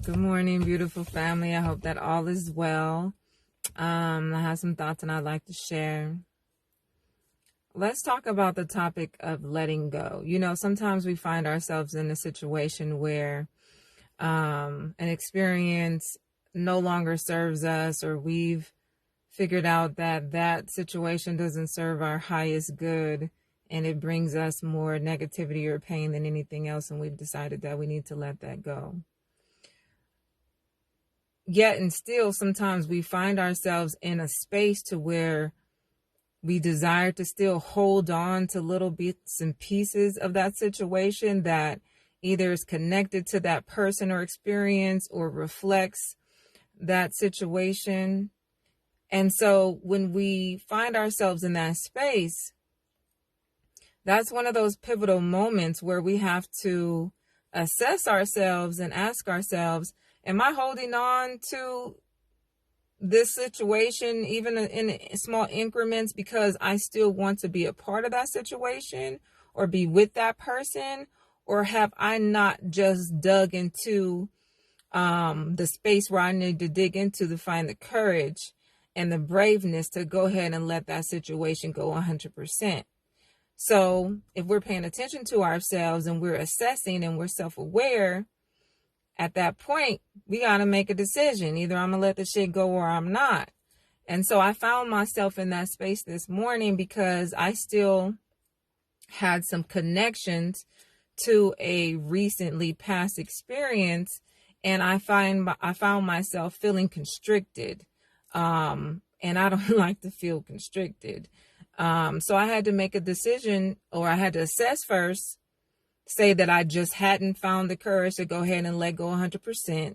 Good morning, beautiful family. I hope that all is well. I have some thoughts and I'd like to share. Let's talk about the topic of letting go. You know, sometimes we find ourselves in a situation where an experience no longer serves us, or we've figured out that that situation doesn't serve our highest good, and it brings us more negativity or pain than anything else, and we've decided that we need to let that go. Yet and still, sometimes we find ourselves in a space to where we desire to still hold on to little bits and pieces of that situation that either is connected to that person or experience or reflects that situation. And so when we find ourselves in that space, that's one of those pivotal moments where we have to assess ourselves and ask ourselves, am I holding on to this situation, even in small increments, because I still want to be a part of that situation or be with that person? Or have I not just dug into the space where I need to dig into to find the courage and the braveness to go ahead and let that situation go 100%? So if we're paying attention to ourselves and we're assessing and we're self-aware, at that point, we got to make a decision. Either I'm going to let the shit go or I'm not. And so I found myself in that space this morning because I still had some connections to a recently past experience. And I found myself feeling constricted. And I don't like to feel constricted. So I had to make a decision, or I had to assess first, say that I just hadn't found the courage to go ahead and let go 100%.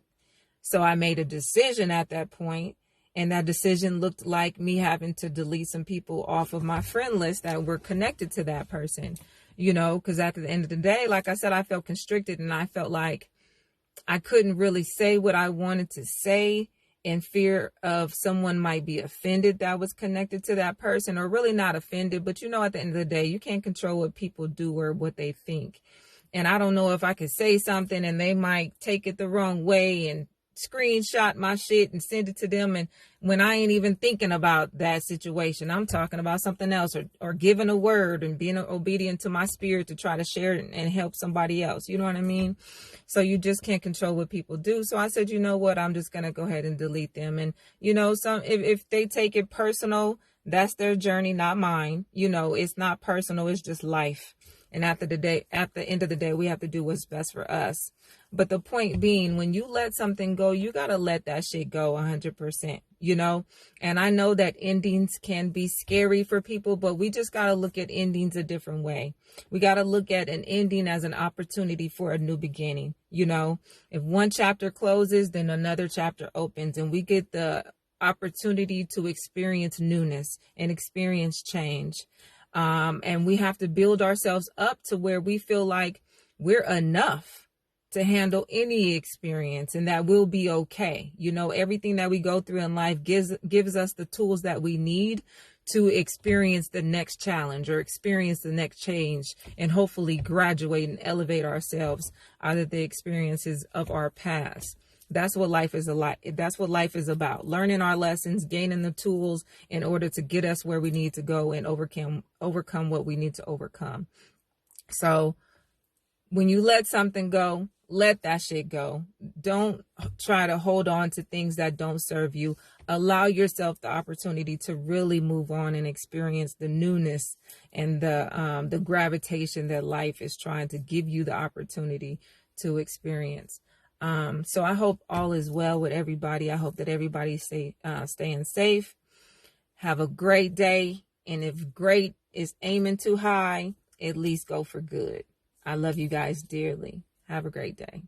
So I made a decision at that point, and that decision looked like me having to delete some people off of my friend list that were connected to that person, you know, because at the end of the day, like I said, I felt constricted and I felt like I couldn't really say what I wanted to say in fear of someone might be offended that was connected to that person, or really not offended. But, you know, at the end of the day, you can't control what people do or what they think. And I don't know if I could say something and they might take it the wrong way and screenshot my shit and send it to them. And when I ain't even thinking about that situation, I'm talking about something else, or giving a word and being obedient to my spirit to try to share it and help somebody else. You know what I mean? So you just can't control what people do. So I said, you know what, I'm just going to go ahead and delete them. And, you know, if they take it personal, that's their journey, not mine. You know, it's not personal. It's just life. And at the end of the day, we have to do what's best for us. But the point being, when you let something go, you got to let that shit go 100%, you know? And I know that endings can be scary for people, but we just got to look at endings a different way. We got to look at an ending as an opportunity for a new beginning. You know, if one chapter closes, then another chapter opens, and we get the opportunity to experience newness and experience change. And we have to build ourselves up to where we feel like we're enough to handle any experience and that we'll be okay. You know, everything that we go through in life gives us the tools that we need to experience the next challenge or experience the next change, and hopefully graduate and elevate ourselves out of the experiences of our past. That's what life is That's what life is about. Learning our lessons, gaining the tools in order to get us where we need to go and overcome what we need to overcome. So when you let something go, let that shit go. Don't try to hold on to things that don't serve you. Allow yourself the opportunity to really move on and experience the newness and the gravitation that life is trying to give you the opportunity to experience. So I hope all is well with everybody. I hope that everybody's staying safe. Have a great day. And if great is aiming too high, at least go for good. I love you guys dearly. Have a great day.